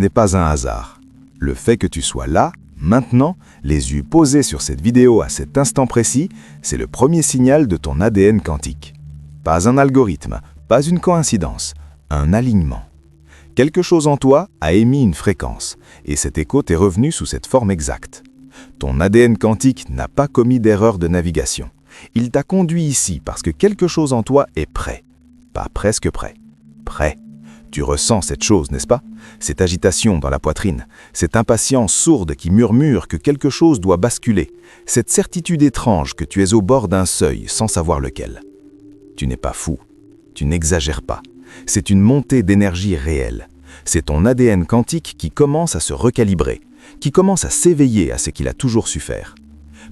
ce n'est pas un hasard. Le fait que tu sois là, maintenant, les yeux posés sur cette vidéo à cet instant précis, c'est le premier signal de ton ADN quantique. Pas un algorithme, pas une coïncidence, un alignement. Quelque chose en toi a émis une fréquence, et cet écho t'est revenu sous cette forme exacte. Ton ADN quantique n'a pas commis d'erreur de navigation. Il t'a conduit ici parce que quelque chose en toi est prêt. Pas presque prêt. Prêt. Tu ressens cette chose, n'est-ce pas? Cette agitation dans la poitrine, cette impatience sourde qui murmure que quelque chose doit basculer, cette certitude étrange que tu es au bord d'un seuil sans savoir lequel. Tu n'es pas fou. Tu n'exagères pas. C'est une montée d'énergie réelle. C'est ton ADN quantique qui commence à se recalibrer, qui commence à s'éveiller à ce qu'il a toujours su faire.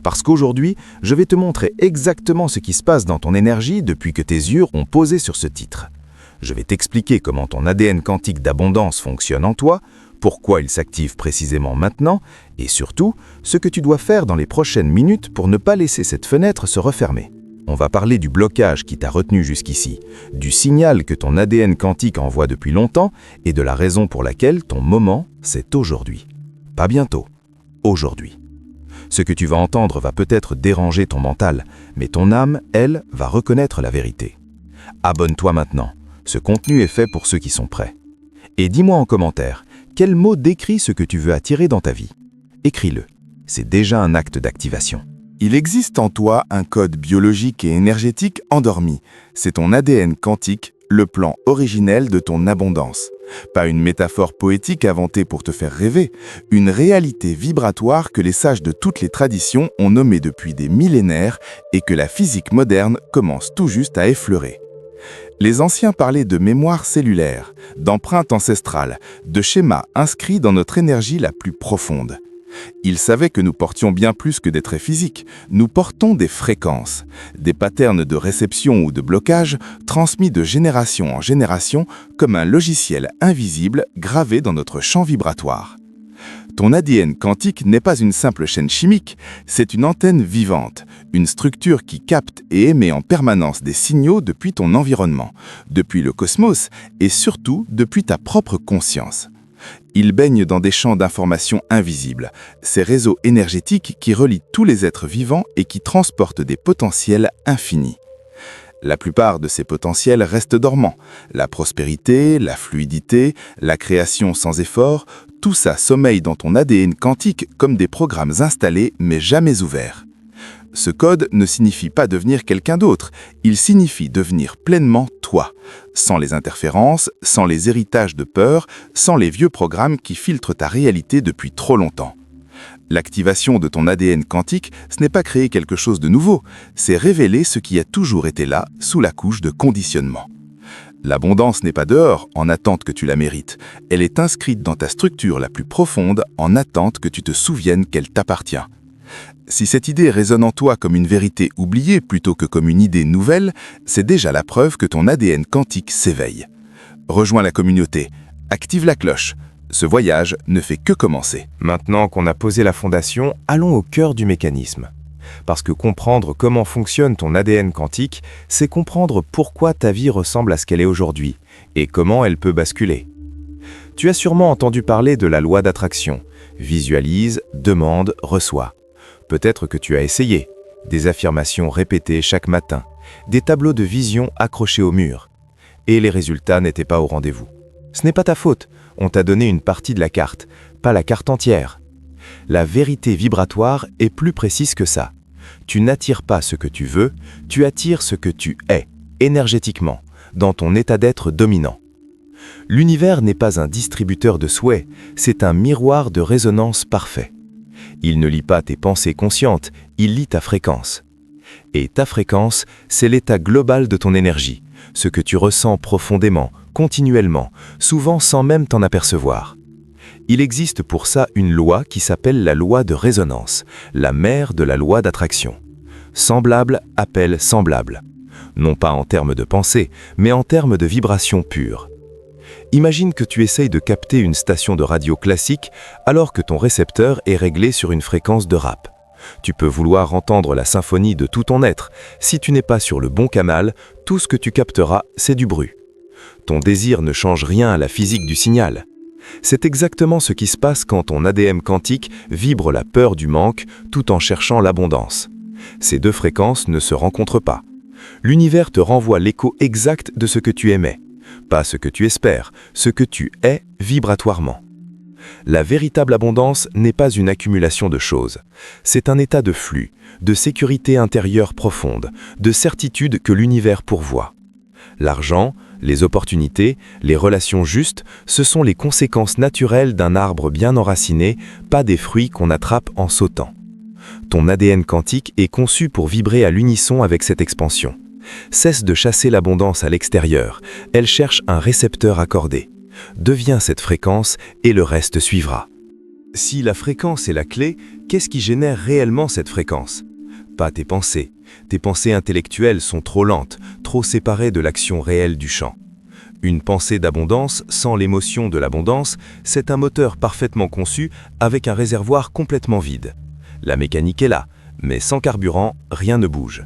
Parce qu'aujourd'hui, je vais te montrer exactement ce qui se passe dans ton énergie depuis que tes yeux ont posé sur ce titre. Je vais t'expliquer comment ton ADN quantique d'abondance fonctionne en toi, pourquoi il s'active précisément maintenant, et surtout, ce que tu dois faire dans les prochaines minutes pour ne pas laisser cette fenêtre se refermer. On va parler du blocage qui t'a retenu jusqu'ici, du signal que ton ADN quantique envoie depuis longtemps et de la raison pour laquelle ton moment, c'est aujourd'hui. Pas bientôt, aujourd'hui. Ce que tu vas entendre va peut-être déranger ton mental, mais ton âme, elle, va reconnaître la vérité. Abonne-toi maintenant. Ce contenu est fait pour ceux qui sont prêts. Et dis-moi en commentaire, quel mot décrit ce que tu veux attirer dans ta vie? Écris-le. C'est déjà un acte d'activation. Il existe en toi un code biologique et énergétique endormi. C'est ton ADN quantique, le plan originel de ton abondance. Pas une métaphore poétique inventée pour te faire rêver, une réalité vibratoire que les sages de toutes les traditions ont nommée depuis des millénaires et que la physique moderne commence tout juste à effleurer. Les anciens parlaient de mémoire cellulaire, d'empreinte ancestrale, de schémas inscrits dans notre énergie la plus profonde. Ils savaient que nous portions bien plus que des traits physiques, nous portons des fréquences, des patterns de réception ou de blocage transmis de génération en génération comme un logiciel invisible gravé dans notre champ vibratoire. Ton ADN quantique n'est pas une simple chaîne chimique, c'est une antenne vivante, une structure qui capte et émet en permanence des signaux depuis ton environnement, depuis le cosmos et surtout depuis ta propre conscience. Il baigne dans des champs d'information invisibles, ces réseaux énergétiques qui relient tous les êtres vivants et qui transportent des potentiels infinis. La plupart de ces potentiels restent dormants. La prospérité, la fluidité, la création sans effort, tout ça sommeille dans ton ADN quantique comme des programmes installés mais jamais ouverts. Ce code ne signifie pas devenir quelqu'un d'autre, il signifie devenir pleinement toi, sans les interférences, sans les héritages de peur, sans les vieux programmes qui filtrent ta réalité depuis trop longtemps. L'activation de ton ADN quantique, ce n'est pas créer quelque chose de nouveau, c'est révéler ce qui a toujours été là, sous la couche de conditionnement. L'abondance n'est pas dehors, en attente que tu la mérites, elle est inscrite dans ta structure la plus profonde, en attente que tu te souviennes qu'elle t'appartient. Si cette idée résonne en toi comme une vérité oubliée plutôt que comme une idée nouvelle, c'est déjà la preuve que ton ADN quantique s'éveille. Rejoins la communauté, active la cloche. Ce voyage ne fait que commencer. Maintenant qu'on a posé la fondation, allons au cœur du mécanisme. Parce que comprendre comment fonctionne ton ADN quantique, c'est comprendre pourquoi ta vie ressemble à ce qu'elle est aujourd'hui et comment elle peut basculer. Tu as sûrement entendu parler de la loi d'attraction. Visualise, demande, reçois. Peut-être que tu as essayé. Des affirmations répétées chaque matin, des tableaux de vision accrochés au mur. Et les résultats n'étaient pas au rendez-vous. Ce n'est pas ta faute, on t'a donné une partie de la carte, pas la carte entière. La vérité vibratoire est plus précise que ça. Tu n'attires pas ce que tu veux, tu attires ce que tu es, énergétiquement, dans ton état d'être dominant. L'univers n'est pas un distributeur de souhaits, c'est un miroir de résonance parfait. Il ne lit pas tes pensées conscientes, il lit ta fréquence. Et ta fréquence, c'est l'état global de ton énergie, ce que tu ressens profondément, continuellement, souvent sans même t'en apercevoir. Il existe pour ça une loi qui s'appelle la loi de résonance, la mère de la loi d'attraction. Semblable appelle semblable. Non pas en termes de pensée, mais en termes de vibration pure. Imagine que tu essayes de capter une station de radio classique alors que ton récepteur est réglé sur une fréquence de rap. Tu peux vouloir entendre la symphonie de tout ton être. Si tu n'es pas sur le bon canal, tout ce que tu capteras, c'est du bruit. Ton désir ne change rien à la physique du signal. C'est exactement ce qui se passe quand ton ADN quantique vibre la peur du manque tout en cherchant l'abondance. Ces deux fréquences ne se rencontrent pas. L'univers te renvoie l'écho exact de ce que tu aimais. Pas ce que tu espères, ce que tu es vibratoirement. La véritable abondance n'est pas une accumulation de choses. C'est un état de flux, de sécurité intérieure profonde, de certitude que l'univers pourvoit. L'argent, les opportunités, les relations justes, ce sont les conséquences naturelles d'un arbre bien enraciné, pas des fruits qu'on attrape en sautant. Ton ADN quantique est conçu pour vibrer à l'unisson avec cette expansion. Cesse de chasser l'abondance à l'extérieur, elle cherche un récepteur accordé. Deviens cette fréquence et le reste suivra. Si la fréquence est la clé, qu'est-ce qui génère réellement cette fréquence ? Pas tes pensées. Tes pensées intellectuelles sont trop lentes, trop séparées de l'action réelle du champ. Une pensée d'abondance sans l'émotion de l'abondance, c'est un moteur parfaitement conçu avec un réservoir complètement vide. La mécanique est là, mais sans carburant, rien ne bouge.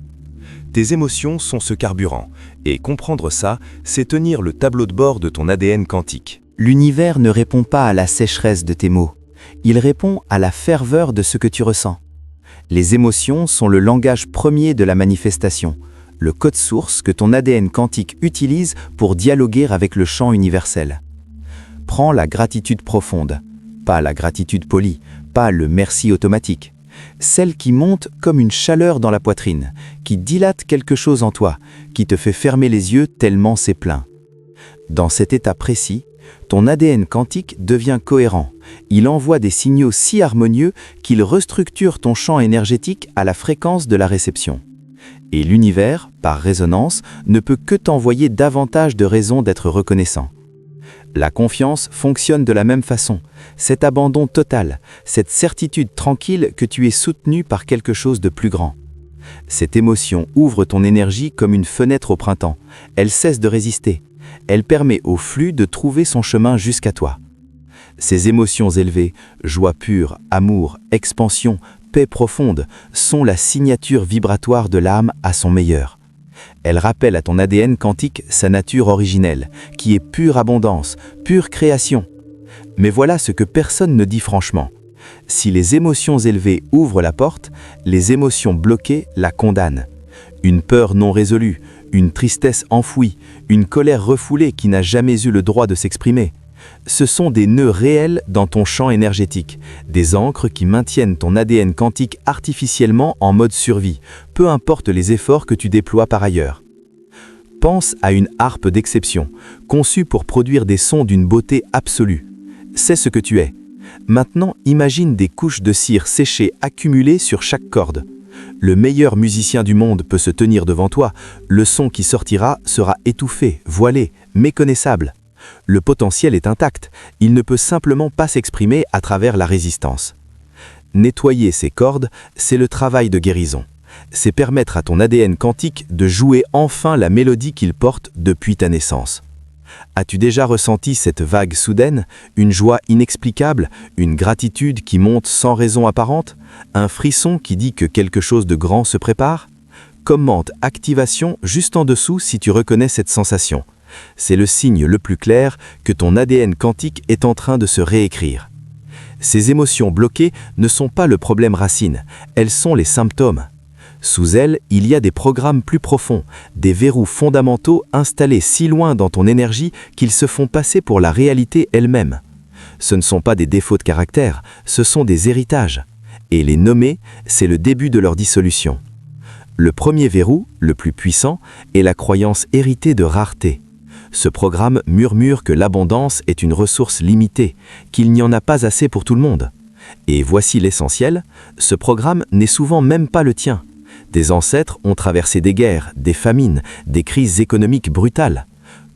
Tes émotions sont ce carburant, et comprendre ça, c'est tenir le tableau de bord de ton ADN quantique. L'univers ne répond pas à la sécheresse de tes mots, il répond à la ferveur de ce que tu ressens. Les émotions sont le langage premier de la manifestation, le code source que ton ADN quantique utilise pour dialoguer avec le champ universel. Prends la gratitude profonde, pas la gratitude polie, pas le merci automatique. Celle qui monte comme une chaleur dans la poitrine, qui dilate quelque chose en toi, qui te fait fermer les yeux tellement c'est plein. Dans cet état précis, ton ADN quantique devient cohérent. Il envoie des signaux si harmonieux qu'il restructure ton champ énergétique à la fréquence de la réception. Et l'univers, par résonance, ne peut que t'envoyer davantage de raisons d'être reconnaissant. La confiance fonctionne de la même façon. Cet abandon total, cette certitude tranquille que tu es soutenu par quelque chose de plus grand. Cette émotion ouvre ton énergie comme une fenêtre au printemps. Elle cesse de résister. Elle permet au flux de trouver son chemin jusqu'à toi. Ces émotions élevées, joie pure, amour, expansion, paix profonde, sont la signature vibratoire de l'âme à son meilleur. Elle rappelle à ton ADN quantique sa nature originelle, qui est pure abondance, pure création. Mais voilà ce que personne ne dit franchement. Si les émotions élevées ouvrent la porte, les émotions bloquées la condamnent. Une peur non résolue, une tristesse enfouie, une colère refoulée qui n'a jamais eu le droit de s'exprimer. Ce sont des nœuds réels dans ton champ énergétique, des ancres qui maintiennent ton ADN quantique artificiellement en mode survie, peu importe les efforts que tu déploies par ailleurs. Pense à une harpe d'exception, conçue pour produire des sons d'une beauté absolue. C'est ce que tu es. Maintenant, imagine des couches de cire séchée accumulées sur chaque corde. Le meilleur musicien du monde peut se tenir devant toi, le son qui sortira sera étouffé, voilé, méconnaissable. Le potentiel est intact, il ne peut simplement pas s'exprimer à travers la résistance. Nettoyer ces cordes, c'est le travail de guérison. C'est permettre à ton ADN quantique de jouer enfin la mélodie qu'il porte depuis ta naissance. As-tu déjà ressenti cette vague soudaine, une joie inexplicable, une gratitude qui monte sans raison apparente, un frisson qui dit que quelque chose de grand se prépare ? Commente « Activation » juste en dessous si tu reconnais cette sensation. C'est le signe le plus clair que ton ADN quantique est en train de se réécrire. Ces émotions bloquées ne sont pas le problème racine, elles sont les symptômes. Sous elles, il y a des programmes plus profonds, des verrous fondamentaux installés si loin dans ton énergie qu'ils se font passer pour la réalité elle-même. Ce ne sont pas des défauts de caractère, ce sont des héritages. Et les nommer, c'est le début de leur dissolution. Le premier verrou, le plus puissant, est la croyance héritée de rareté. Ce programme murmure que l'abondance est une ressource limitée, qu'il n'y en a pas assez pour tout le monde. Et voici l'essentiel, ce programme n'est souvent même pas le tien. Des ancêtres ont traversé des guerres, des famines, des crises économiques brutales.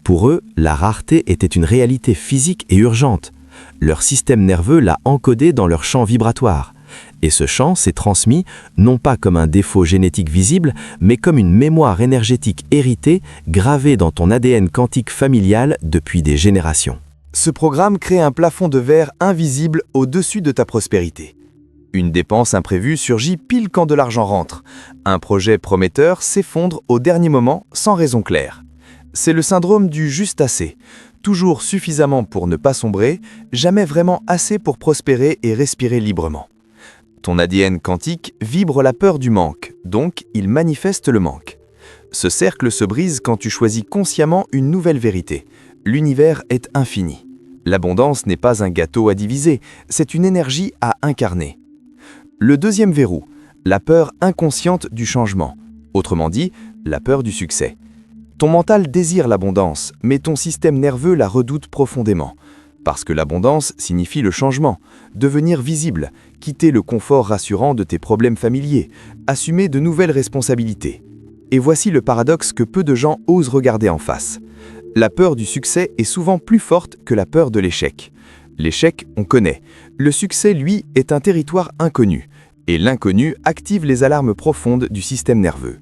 Pour eux, la rareté était une réalité physique et urgente. Leur système nerveux l'a encodé dans leur champ vibratoire. Et ce champ s'est transmis non pas comme un défaut génétique visible, mais comme une mémoire énergétique héritée, gravée dans ton ADN quantique familial depuis des générations. Ce programme crée un plafond de verre invisible au-dessus de ta prospérité. Une dépense imprévue surgit pile quand de l'argent rentre. Un projet prometteur s'effondre au dernier moment sans raison claire. C'est le syndrome du juste assez. toujours suffisamment pour ne pas sombrer, jamais vraiment assez pour prospérer et respirer librement. Ton ADN quantique vibre la peur du manque, donc il manifeste le manque. Ce cercle se brise quand tu choisis consciemment une nouvelle vérité. L'univers est infini. L'abondance n'est pas un gâteau à diviser, c'est une énergie à incarner. Le deuxième verrou, la peur inconsciente du changement. Autrement dit, la peur du succès. Ton mental désire l'abondance, mais ton système nerveux la redoute profondément. Parce que l'abondance signifie le changement, devenir visible, quitter le confort rassurant de tes problèmes familiers, assumer de nouvelles responsabilités. Et voici le paradoxe que peu de gens osent regarder en face. La peur du succès est souvent plus forte que la peur de l'échec. L'échec, on connaît. Le succès, lui, est un territoire inconnu. Et l'inconnu active les alarmes profondes du système nerveux.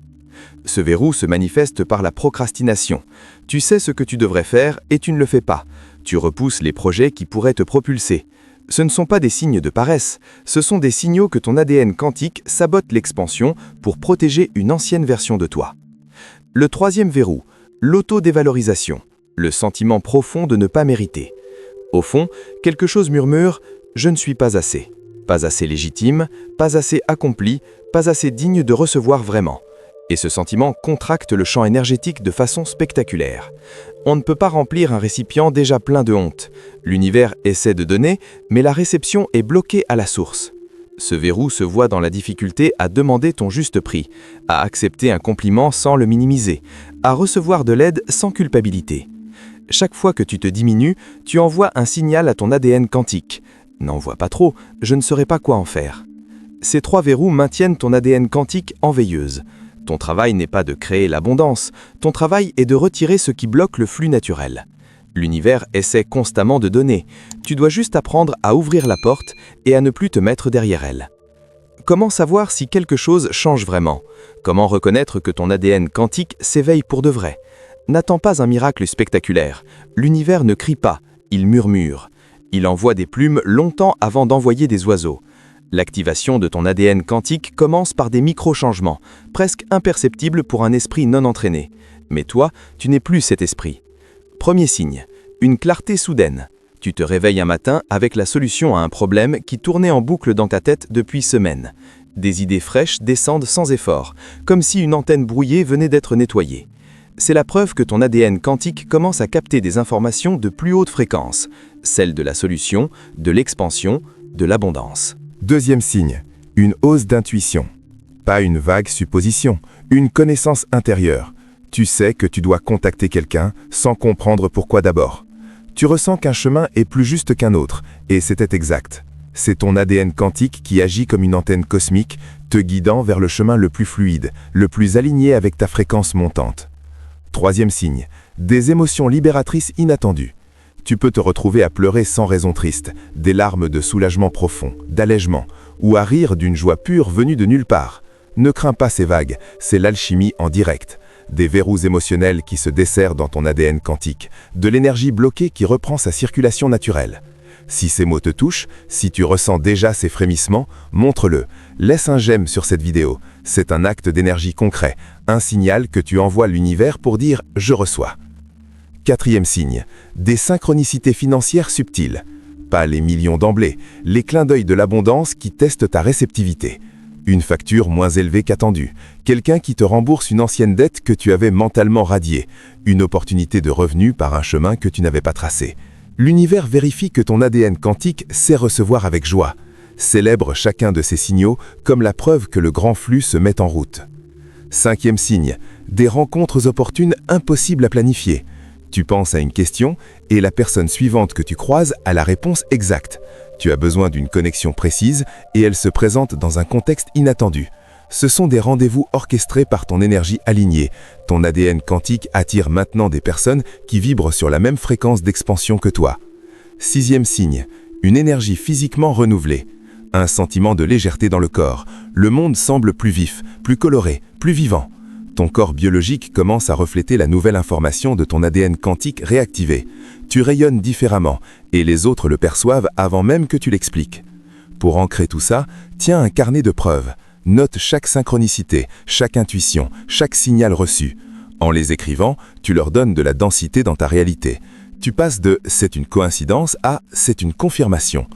Ce verrou se manifeste par la procrastination. Tu sais ce que tu devrais faire et tu ne le fais pas. Tu repousses les projets qui pourraient te propulser. Ce ne sont pas des signes de paresse, ce sont des signaux que ton ADN quantique sabote l'expansion pour protéger une ancienne version de toi. Le troisième verrou, l'autodévalorisation, le sentiment profond de ne pas mériter. Au fond, quelque chose murmure « je ne suis pas assez ». Pas assez légitime, pas assez accompli, pas assez digne de recevoir vraiment. Et ce sentiment contracte le champ énergétique de façon spectaculaire. On ne peut pas remplir un récipient déjà plein de honte. L'univers essaie de donner, mais la réception est bloquée à la source. Ce verrou se voit dans la difficulté à demander ton juste prix, à accepter un compliment sans le minimiser, à recevoir de l'aide sans culpabilité. Chaque fois que tu te diminues, tu envoies un signal à ton ADN quantique. N'en vois pas trop, je ne saurais pas quoi en faire. Ces trois verrous maintiennent ton ADN quantique en veilleuse. Ton travail n'est pas de créer l'abondance, ton travail est de retirer ce qui bloque le flux naturel. L'univers essaie constamment de donner, tu dois juste apprendre à ouvrir la porte et à ne plus te mettre derrière elle. Comment savoir si quelque chose change vraiment? Comment reconnaître que ton ADN quantique s'éveille pour de vrai? N'attends pas un miracle spectaculaire, l'univers ne crie pas, il murmure. Il envoie des plumes longtemps avant d'envoyer des oiseaux. L'activation de ton ADN quantique commence par des micro-changements, presque imperceptibles pour un esprit non entraîné. Mais toi, tu n'es plus cet esprit. Premier signe, une clarté soudaine. Tu te réveilles un matin avec la solution à un problème qui tournait en boucle dans ta tête depuis semaines. Des idées fraîches descendent sans effort, comme si une antenne brouillée venait d'être nettoyée. C'est la preuve que ton ADN quantique commence à capter des informations de plus haute fréquence, celles de la solution, de l'expansion, de l'abondance. Deuxième signe, une hausse d'intuition. Pas une vague supposition, une connaissance intérieure. Tu sais que tu dois contacter quelqu'un sans comprendre pourquoi d'abord. Tu ressens qu'un chemin est plus juste qu'un autre, et c'était exact. C'est ton ADN quantique qui agit comme une antenne cosmique, te guidant vers le chemin le plus fluide, le plus aligné avec ta fréquence montante. Troisième signe, des émotions libératrices inattendues. Tu peux te retrouver à pleurer sans raison triste, des larmes de soulagement profond, d'allègement, ou à rire d'une joie pure venue de nulle part. Ne crains pas ces vagues, c'est l'alchimie en direct. Des verrous émotionnels qui se desserrent dans ton ADN quantique, de l'énergie bloquée qui reprend sa circulation naturelle. Si ces mots te touchent, si tu ressens déjà ces frémissements, montre-le. Laisse un j'aime sur cette vidéo. C'est un acte d'énergie concret, un signal que tu envoies à l'univers pour dire « je reçois ». Quatrième signe, des synchronicités financières subtiles. Pas les millions d'emblée, les clins d'œil de l'abondance qui testent ta réceptivité. Une facture moins élevée qu'attendue, quelqu'un qui te rembourse une ancienne dette que tu avais mentalement radiée, une opportunité de revenu par un chemin que tu n'avais pas tracé. L'univers vérifie que ton ADN quantique sait recevoir avec joie. Célèbre chacun de ces signaux comme la preuve que le grand flux se met en route. Cinquième signe, des rencontres opportunes impossibles à planifier. Tu penses à une question et la personne suivante que tu croises a la réponse exacte. Tu as besoin d'une connexion précise et elle se présente dans un contexte inattendu. Ce sont des rendez-vous orchestrés par ton énergie alignée. Ton ADN quantique attire maintenant des personnes qui vibrent sur la même fréquence d'expansion que toi. Sixième signe, une énergie physiquement renouvelée. Un sentiment de légèreté dans le corps. Le monde semble plus vif, plus coloré, plus vivant. Ton corps biologique commence à refléter la nouvelle information de ton ADN quantique réactivé. Tu rayonnes différemment et les autres le perçoivent avant même que tu l'expliques. Pour ancrer tout ça, tiens un carnet de preuves. Note chaque synchronicité, chaque intuition, chaque signal reçu. En les écrivant, tu leur donnes de la densité dans ta réalité. Tu passes de « c'est une coïncidence » à « c'est une confirmation ».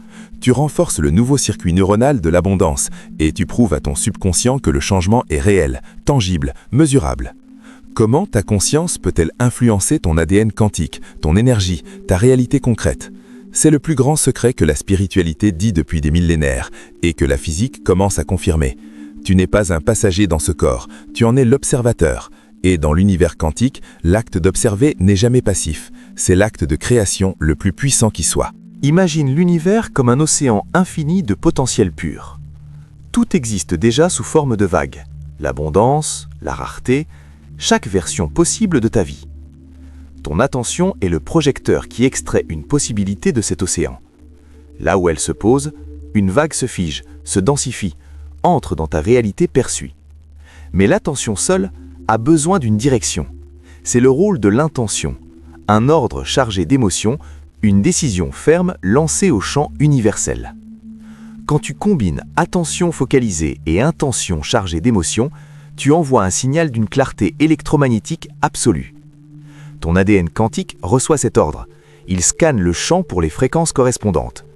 Tu renforces le nouveau circuit neuronal de l'abondance et tu prouves à ton subconscient que le changement est réel, tangible, mesurable. Comment ta conscience peut-elle influencer ton ADN quantique, ton énergie, ta réalité concrète? C'est le plus grand secret que la spiritualité dit depuis des millénaires et que la physique commence à confirmer. Tu n'es pas un passager dans ce corps, tu en es l'observateur. Et dans l'univers quantique, l'acte d'observer n'est jamais passif. C'est l'acte de création le plus puissant qui soit. Imagine l'univers comme un océan infini de potentiel pur. Tout existe déjà sous forme de vagues. L'abondance, la rareté, chaque version possible de ta vie. Ton attention est le projecteur qui extrait une possibilité de cet océan. Là où elle se pose, une vague se fige, se densifie, entre dans ta réalité perçue. Mais l'attention seule a besoin d'une direction. C'est le rôle de l'intention, un ordre chargé d'émotions, une décision ferme lancée au champ universel. Quand tu combines attention focalisée et intention chargée d'émotions, tu envoies un signal d'une clarté électromagnétique absolue. Ton ADN quantique reçoit cet ordre. Il scanne le champ pour les fréquences correspondantes.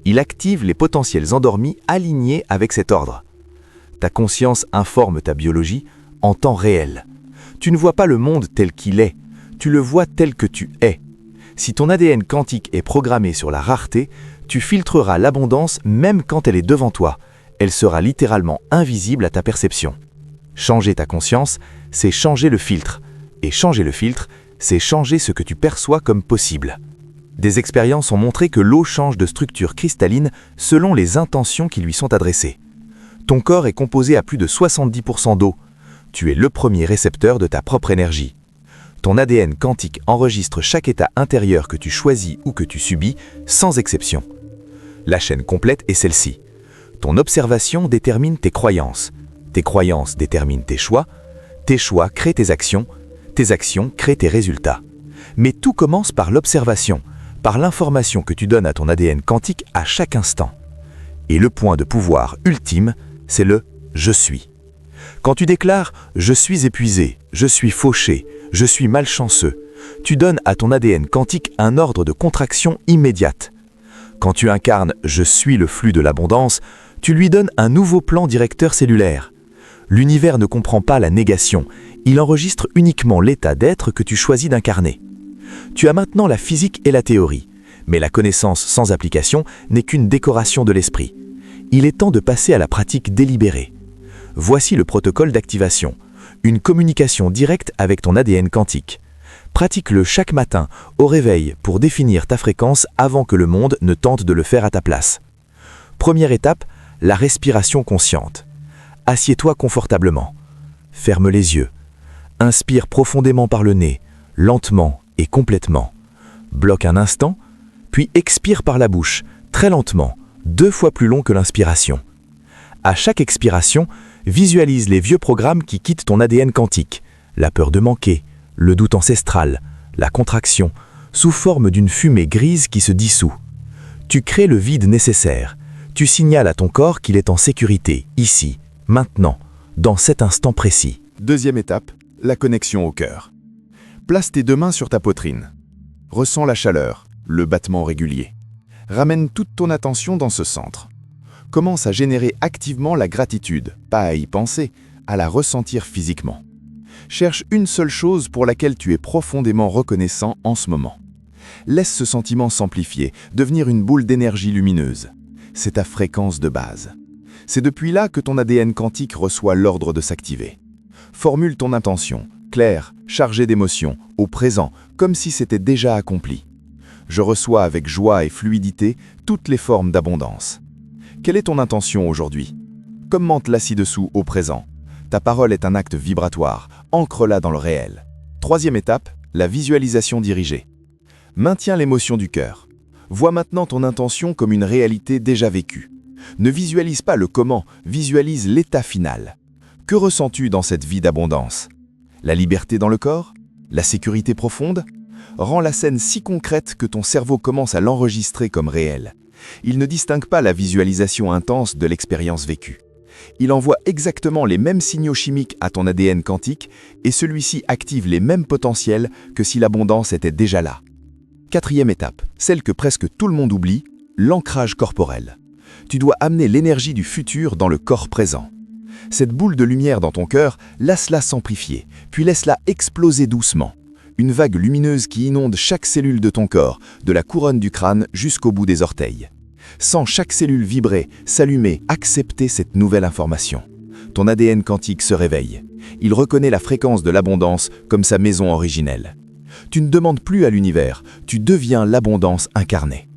Il active les potentiels endormis alignés avec cet ordre. Ta conscience informe ta biologie en temps réel. Tu ne vois pas le monde tel qu'il est, tu le vois tel que tu es. Si ton ADN quantique est programmé sur la rareté, tu filtreras l'abondance même quand elle est devant toi. Elle sera littéralement invisible à ta perception. Changer ta conscience, c'est changer le filtre. Et changer le filtre, c'est changer ce que tu perçois comme possible. Des expériences ont montré que l'eau change de structure cristalline selon les intentions qui lui sont adressées. Ton corps est composé à plus de 70% d'eau. Tu es le premier récepteur de ta propre énergie. Ton ADN quantique enregistre chaque état intérieur que tu choisis ou que tu subis, sans exception. La chaîne complète est celle-ci. Ton observation détermine tes croyances déterminent tes choix créent tes actions créent tes résultats. Mais tout commence par l'observation, par l'information que tu donnes à ton ADN quantique à chaque instant. Et le point de pouvoir ultime, c'est le « je suis ». Quand tu déclares « je suis épuisé, je suis fauché, je suis malchanceux », tu donnes à ton ADN quantique un ordre de contraction immédiate. Quand tu incarnes « je suis le flux de l'abondance », tu lui donnes un nouveau plan directeur cellulaire. L'univers ne comprend pas la négation, il enregistre uniquement l'état d'être que tu choisis d'incarner. Tu as maintenant la physique et la théorie, mais la connaissance sans application n'est qu'une décoration de l'esprit. Il est temps de passer à la pratique délibérée. Voici le protocole d'activation, une communication directe avec ton ADN quantique. Pratique-le chaque matin au réveil pour définir ta fréquence avant que le monde ne tente de le faire à ta place. Première étape, la respiration consciente. Assieds-toi confortablement. Ferme les yeux. Inspire profondément par le nez, lentement et complètement. Bloque un instant, puis expire par la bouche, très lentement, 2 fois plus long que l'inspiration. À chaque expiration, visualise les vieux programmes qui quittent ton ADN quantique, la peur de manquer, le doute ancestral, la contraction, sous forme d'une fumée grise qui se dissout. Tu crées le vide nécessaire. Tu signales à ton corps qu'il est en sécurité, ici, maintenant, dans cet instant précis. Deuxième étape, la connexion au cœur. Place tes 2 mains sur ta poitrine. Ressens la chaleur, le battement régulier. Ramène toute ton attention dans ce centre. Commence à générer activement la gratitude, pas à y penser, à la ressentir physiquement. Cherche une seule chose pour laquelle tu es profondément reconnaissant en ce moment. Laisse ce sentiment s'amplifier, devenir une boule d'énergie lumineuse. C'est ta fréquence de base. C'est depuis là que ton ADN quantique reçoit l'ordre de s'activer. Formule ton intention, claire, chargée d'émotion, au présent, comme si c'était déjà accompli. Je reçois avec joie et fluidité toutes les formes d'abondance. Quelle est ton intention aujourd'hui? Commente-la ci-dessous au présent. Ta parole est un acte vibratoire, ancre-la dans le réel. Troisième étape, la visualisation dirigée. Maintiens l'émotion du cœur. Vois maintenant ton intention comme une réalité déjà vécue. Ne visualise pas le comment, visualise l'état final. Que ressens-tu dans cette vie d'abondance? La liberté dans le corps? La sécurité profonde? Rends la scène si concrète que ton cerveau commence à l'enregistrer comme réelle. Il ne distingue pas la visualisation intense de l'expérience vécue. Il envoie exactement les mêmes signaux chimiques à ton ADN quantique et celui-ci active les mêmes potentiels que si l'abondance était déjà là. 4e étape, celle que presque tout le monde oublie, l'ancrage corporel. Tu dois amener l'énergie du futur dans le corps présent. Cette boule de lumière dans ton cœur, laisse-la s'amplifier, puis laisse-la exploser doucement. Une vague lumineuse qui inonde chaque cellule de ton corps, de la couronne du crâne jusqu'au bout des orteils. Sens chaque cellule vibrer, s'allumer, accepter cette nouvelle information. Ton ADN quantique se réveille. Il reconnaît la fréquence de l'abondance comme sa maison originelle. Tu ne demandes plus à l'univers, tu deviens l'abondance incarnée.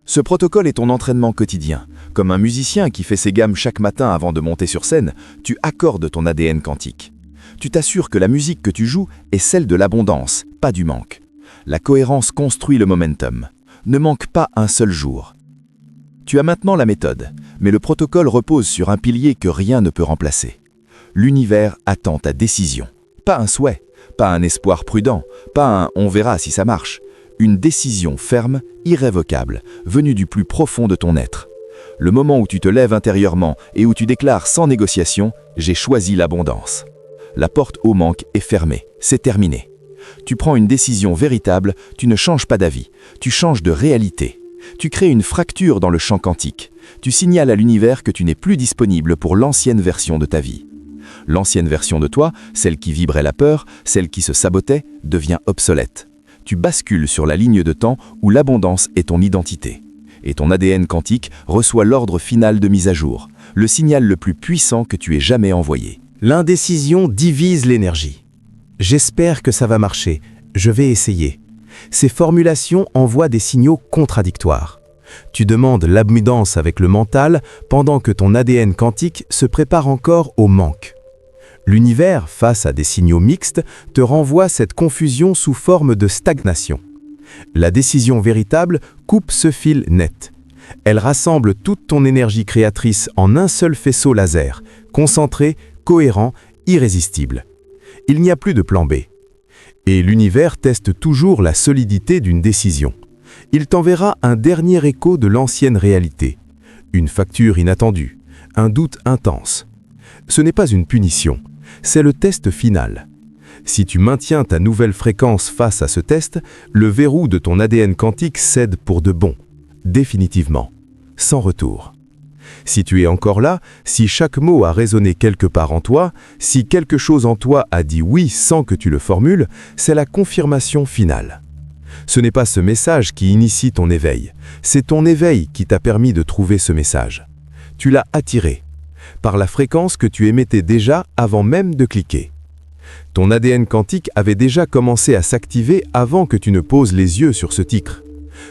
Ce protocole est ton entraînement quotidien. Comme un musicien qui fait ses gammes chaque matin avant de monter sur scène, tu accordes ton ADN quantique. Tu t'assures que la musique que tu joues est celle de l'abondance, pas du manque. La cohérence construit le momentum. Ne manque pas un seul jour. Tu as maintenant la méthode, mais le protocole repose sur un pilier que rien ne peut remplacer. L'univers attend ta décision. Pas un souhait, pas un espoir prudent, pas un « on verra si ça marche ». Une décision ferme, irrévocable, venue du plus profond de ton être. Le moment où tu te lèves intérieurement et où tu déclares sans négociation « j'ai choisi l'abondance ». La porte au manque est fermée, c'est terminé. Tu prends une décision véritable, tu ne changes pas d'avis, tu changes de réalité. Tu crées une fracture dans le champ quantique. Tu signales à l'univers que tu n'es plus disponible pour l'ancienne version de ta vie. L'ancienne version de toi, celle qui vibrait la peur, celle qui se sabotait, devient obsolète. Tu bascules sur la ligne de temps où l'abondance est ton identité. Et ton ADN quantique reçoit l'ordre final de mise à jour, le signal le plus puissant que tu aies jamais envoyé. L'indécision divise l'énergie. J'espère que ça va marcher, je vais essayer. Ces formulations envoient des signaux contradictoires. Tu demandes l'abondance avec le mental pendant que ton ADN quantique se prépare encore au manque. L'univers, face à des signaux mixtes, te renvoie cette confusion sous forme de stagnation. La décision véritable coupe ce fil net. Elle rassemble toute ton énergie créatrice en un seul faisceau laser, concentré, cohérent, irrésistible. Il n'y a plus de plan B. Et l'univers teste toujours la solidité d'une décision. Il t'enverra un dernier écho de l'ancienne réalité. Une facture inattendue, un doute intense. Ce n'est pas une punition. C'est le test final. Si tu maintiens ta nouvelle fréquence face à ce test, le verrou de ton ADN quantique cède pour de bon, définitivement, sans retour. Si tu es encore là, si chaque mot a résonné quelque part en toi, si quelque chose en toi a dit oui sans que tu le formules, c'est la confirmation finale. Ce n'est pas ce message qui initie ton éveil, c'est ton éveil qui t'a permis de trouver ce message. Tu l'as attiré, par la fréquence que tu émettais déjà avant même de cliquer. Ton ADN quantique avait déjà commencé à s'activer avant que tu ne poses les yeux sur ce titre.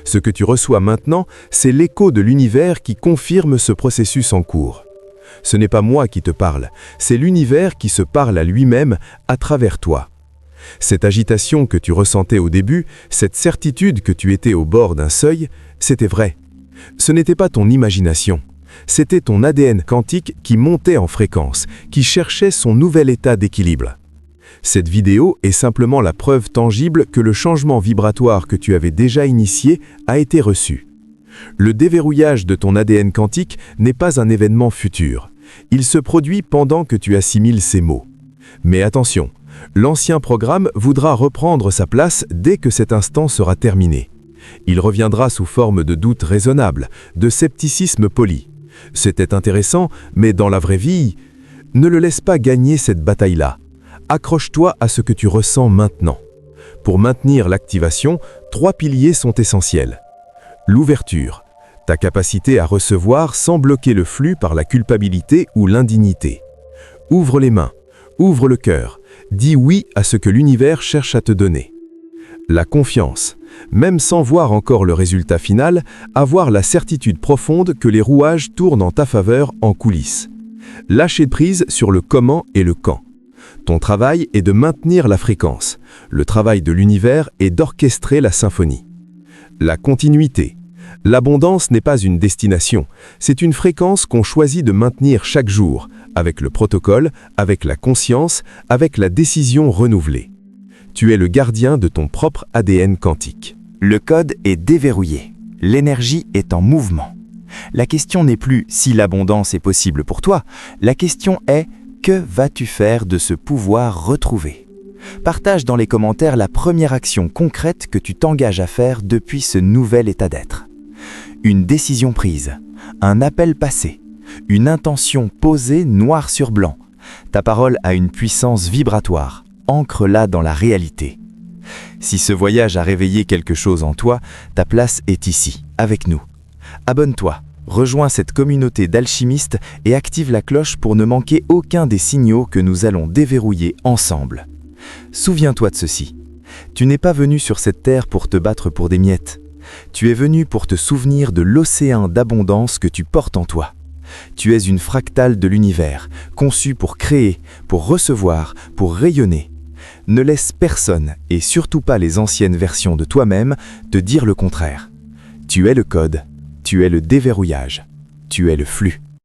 Ce que tu reçois maintenant, c'est l'écho de l'univers qui confirme ce processus en cours. Ce n'est pas moi qui te parle, c'est l'univers qui se parle à lui-même à travers toi. Cette agitation que tu ressentais au début, cette certitude que tu étais au bord d'un seuil, c'était vrai. Ce n'était pas ton imagination. C'était ton ADN quantique qui montait en fréquence, qui cherchait son nouvel état d'équilibre. Cette vidéo est simplement la preuve tangible que le changement vibratoire que tu avais déjà initié a été reçu. Le déverrouillage de ton ADN quantique n'est pas un événement futur. Il se produit pendant que tu assimiles ces mots. Mais attention, l'ancien programme voudra reprendre sa place dès que cet instant sera terminé. Il reviendra sous forme de doute raisonnable, de scepticisme poli. C'était intéressant, mais dans la vraie vie, ne le laisse pas gagner cette bataille-là. Accroche-toi à ce que tu ressens maintenant. Pour maintenir l'activation, 3 piliers sont essentiels. L'ouverture, ta capacité à recevoir sans bloquer le flux par la culpabilité ou l'indignité. Ouvre les mains, ouvre le cœur, dis oui à ce que l'univers cherche à te donner. La confiance, même sans voir encore le résultat final, avoir la certitude profonde que les rouages tournent en ta faveur en coulisses. Lâcher prise sur le comment et le quand. Ton travail est de maintenir la fréquence. Le travail de l'univers est d'orchestrer la symphonie. La continuité. L'abondance n'est pas une destination, c'est une fréquence qu'on choisit de maintenir chaque jour, avec le protocole, avec la conscience, avec la décision renouvelée. Tu es le gardien de ton propre ADN quantique. Le code est déverrouillé. L'énergie est en mouvement. La question n'est plus si l'abondance est possible pour toi. La question est que vas-tu faire de ce pouvoir retrouvé ? Partage dans les commentaires la première action concrète que tu t'engages à faire depuis ce nouvel état d'être. Une décision prise, un appel passé, une intention posée noir sur blanc. Ta parole a une puissance vibratoire, ancre-la dans la réalité. Si ce voyage a réveillé quelque chose en toi, ta place est ici, avec nous. Abonne-toi, rejoins cette communauté d'alchimistes et active la cloche pour ne manquer aucun des signaux que nous allons déverrouiller ensemble. Souviens-toi de ceci. Tu n'es pas venu sur cette terre pour te battre pour des miettes. Tu es venu pour te souvenir de l'océan d'abondance que tu portes en toi. Tu es une fractale de l'univers, conçue pour créer, pour recevoir, pour rayonner. Ne laisse personne, et surtout pas les anciennes versions de toi-même, te dire le contraire. Tu es le code, tu es le déverrouillage, tu es le flux.